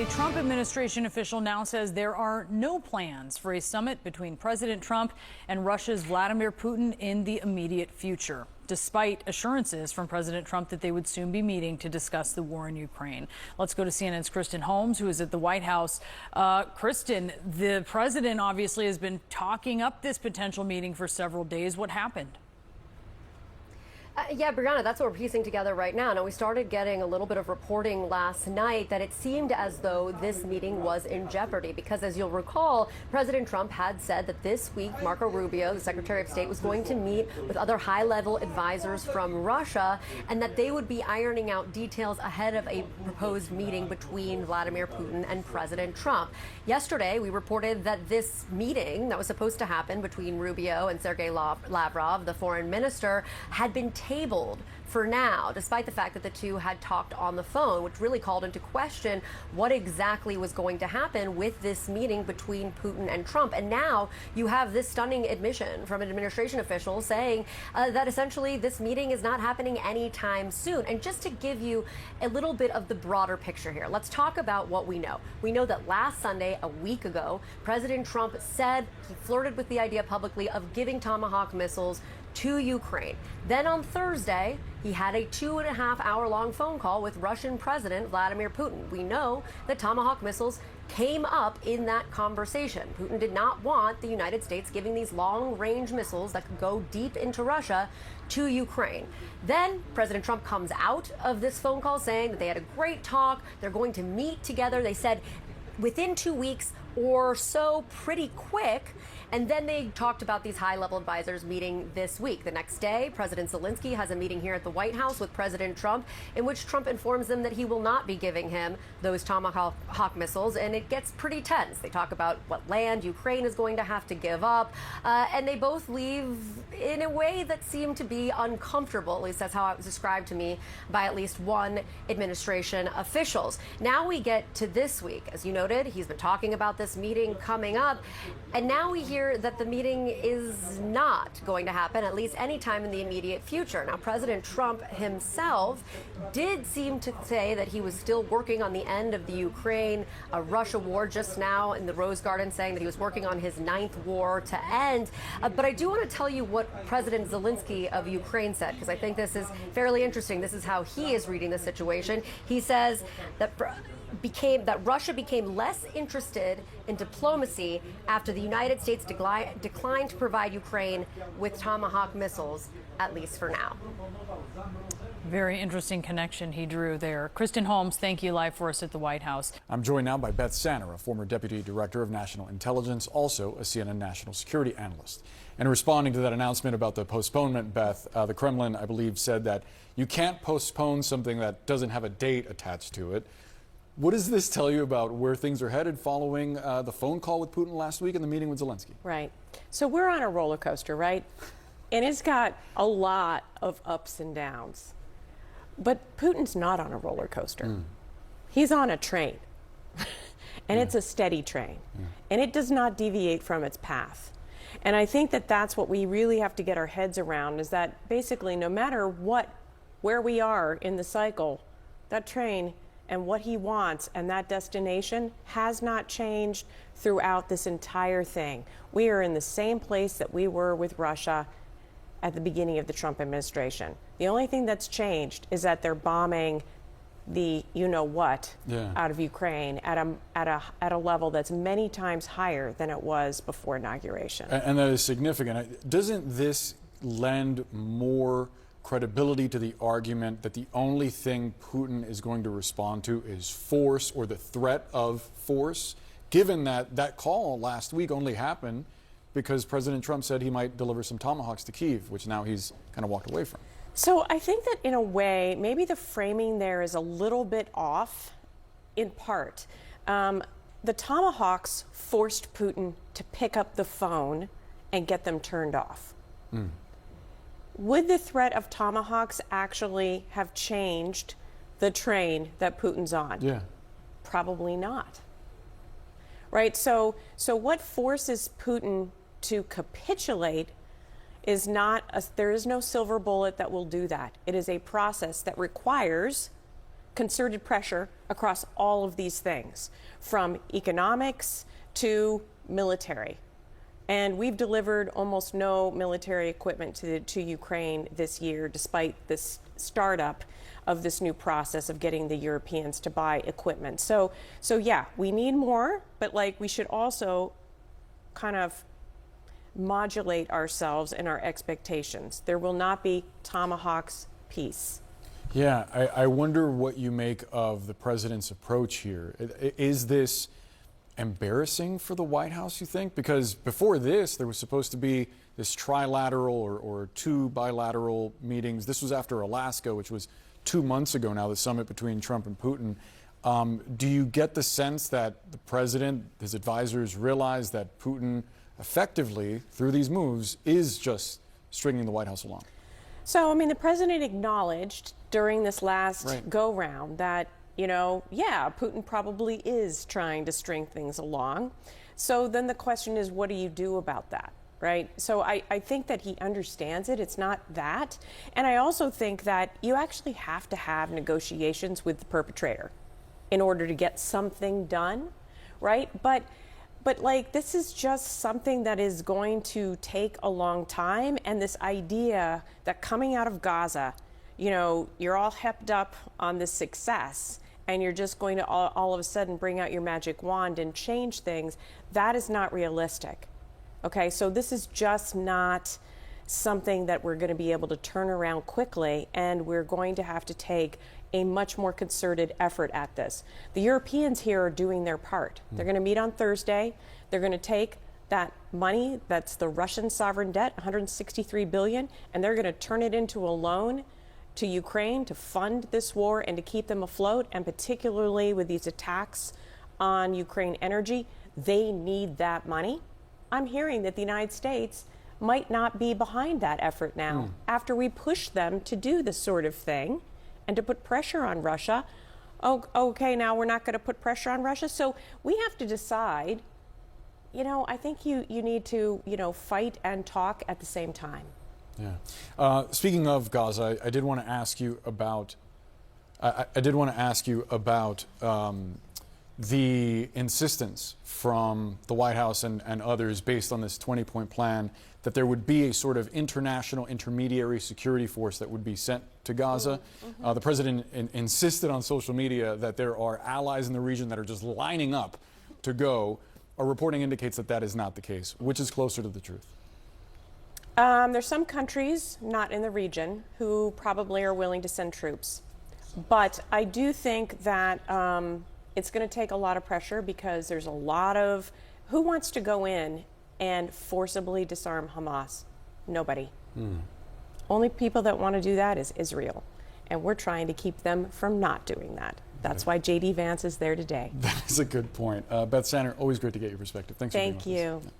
A Trump administration official now says there are no plans for a summit between President Trump and Russia's Vladimir Putin in the immediate future, despite assurances from President Trump that they would soon be meeting to discuss the war in Ukraine. Let's go to CNN's Kristen Holmes, who is at the White House. Kristen, the president obviously has been talking up this potential meeting for several days. What happened? Yeah, Brianna, that's what we're piecing together right now. Now, we started getting a little bit of reporting last night that it seemed as though this meeting was in jeopardy because, as you'll recall, President Trump had said that this week Marco Rubio, the Secretary of State, was going to meet with other high-level advisors from Russia and that they would be ironing out details ahead of a proposed meeting between Vladimir Putin and President Trump. Yesterday, we reported that this meeting that was supposed to happen between Rubio and Sergei Lavrov, the foreign minister, had been tabled for now, despite the fact that the two had talked on the phone, which really called into question what exactly was going to happen with this meeting between Putin and Trump. And now you have this stunning admission from an administration official saying that essentially this meeting is not happening anytime soon. And just to give you a little bit of the broader picture here, let's talk about what we know. We know that last Sunday, a week ago, President Trump said he flirted with the idea publicly of giving Tomahawk missiles to Ukraine. Then on Thursday, he had a 2.5-hour-long phone call with Russian President Vladimir Putin. We know that Tomahawk missiles came up in that conversation. Putin did not want the United States giving these long-range missiles that could go deep into Russia to Ukraine. Then President Trump comes out of this phone call saying that they had a great talk. They're going to meet together. They said within 2 weeks or so, pretty quick. And then they talked about these high-level advisors meeting this week. The next day, President Zelensky has a meeting here at the White House with President Trump, in which Trump informs them that he will not be giving him those Tomahawk missiles, and it gets pretty tense. They talk about what land Ukraine is going to have to give up, and they both leave in a way that seemed to be uncomfortable. At least that's how it was described to me by at least one administration officials. Now we get to this week. As you noted, he's been talking about this meeting coming up, and now we hear that the meeting is not going to happen, at least anytime in the immediate future. Now, President Trump himself did seem to say that he was still working on the end of the Ukraine-Russia war just now in the Rose Garden, saying that he was working on his 9th war to end. But I do want to tell you what President Zelensky of Ukraine said, because I think this is fairly interesting. This is how he is reading the situation. He says that Russia became less interested in diplomacy after the United States declined to provide Ukraine with Tomahawk missiles, at least for now. Very interesting connection he drew there. Kristen Holmes, thank you live for us at the White House. I'm joined now by Beth Sanner, a former Deputy Director of National Intelligence, also a CNN national security analyst. And responding to that announcement about the postponement, Beth, the Kremlin, I believe, said that you can't postpone something that doesn't have a date attached to it. What does this tell you about where things are headed following the phone call with Putin last week and the meeting with Zelensky? Right. So we're on a roller coaster, right? And it's got a lot of ups and downs. But Putin's not on a roller coaster. He's on a train. And it's a steady train. And it does not deviate from its path. And I think that that's what we really have to get our heads around, is that basically no matter where we are in the cycle, that train and what he wants and that destination has not changed throughout this entire thing. We are in the same place that we were with Russia at the beginning of the Trump administration. The only thing that's changed is that they're bombing the you-know-what out of Ukraine at a level that's many times higher than it was before inauguration. And that is significant. Doesn't this lend more credibility to the argument that the only thing Putin is going to respond to is force or the threat of force, given that that call last week only happened because President Trump said he might deliver some Tomahawks to Kyiv, which now he's kind of walked away from? So I think that in a way, maybe the framing there is a little bit off in part. The Tomahawks forced Putin to pick up the phone and get them turned off. Would the threat of Tomahawks actually have changed the train that Putin's on? Yeah. Probably not. Right? So what forces Putin to capitulate is not, there is no silver bullet that will do that. It is a process that requires concerted pressure across all of these things, from economics to military. And we've delivered almost no military equipment to Ukraine this year, despite this startup of this new process of getting the Europeans to buy equipment. So yeah, we need more, but like we should also kind of modulate ourselves and our expectations. There will not be tomahawks peace. Yeah, I wonder what you make of the president's approach here. Is this embarrassing for the White House, you think? Because before this, there was supposed to be this trilateral or two bilateral meetings. This was after Alaska, which was 2 months ago now, the summit between Trump and Putin. Do you get the sense that the president, his advisors realize that Putin effectively, through these moves, is just stringing the White House along? So, I mean, the president acknowledged during this last Right. go-round that, yeah, Putin probably is trying to string things along. So then the question is, what do you do about that, right? So I think that he understands it. It's not that. And I also think that you actually have to have negotiations with the perpetrator in order to get something done, right? But like, this is just something that is going to take a long time. And this idea that coming out of Gaza, you're all hepped up on this success and you're just going to all of a sudden bring out your magic wand and change things, that is not realistic. Okay, so this is just not something that we're going to be able to turn around quickly, and we're going to have to take a much more concerted effort at this. The Europeans here are doing their part. They're going to meet on Thursday. They're going to take that money, that's the Russian sovereign debt, 163 billion, and they're going to turn it into a loan to Ukraine to fund this war and to keep them afloat. And particularly with these attacks on Ukraine energy, they need that money. I'm hearing that the United States might not be behind that effort now after we push them to do this sort of thing and to put pressure on Russia. Oh, okay, now we're not going to put pressure on Russia. So we have to decide, I think you need to, fight and talk at the same time. Yeah. Speaking of Gaza, I did want to ask you about. The insistence from the White House and others, based on this 20-point plan, that there would be a sort of international intermediary security force that would be sent to Gaza. The president insisted on social media that there are allies in the region that are just lining up to go. Our reporting indicates that that is not the case. Which is closer to the truth? There's some countries not in the region who probably are willing to send troops. But I do think that it's going to take a lot of pressure, because there's a lot of who wants to go in and forcibly disarm Hamas? Nobody. Only people that want to do that is Israel. And we're trying to keep them from not doing that. That's why J.D. Vance is there today. That is a good point. Beth Sander, always great to get your perspective. Thanks for being with us. Thank you.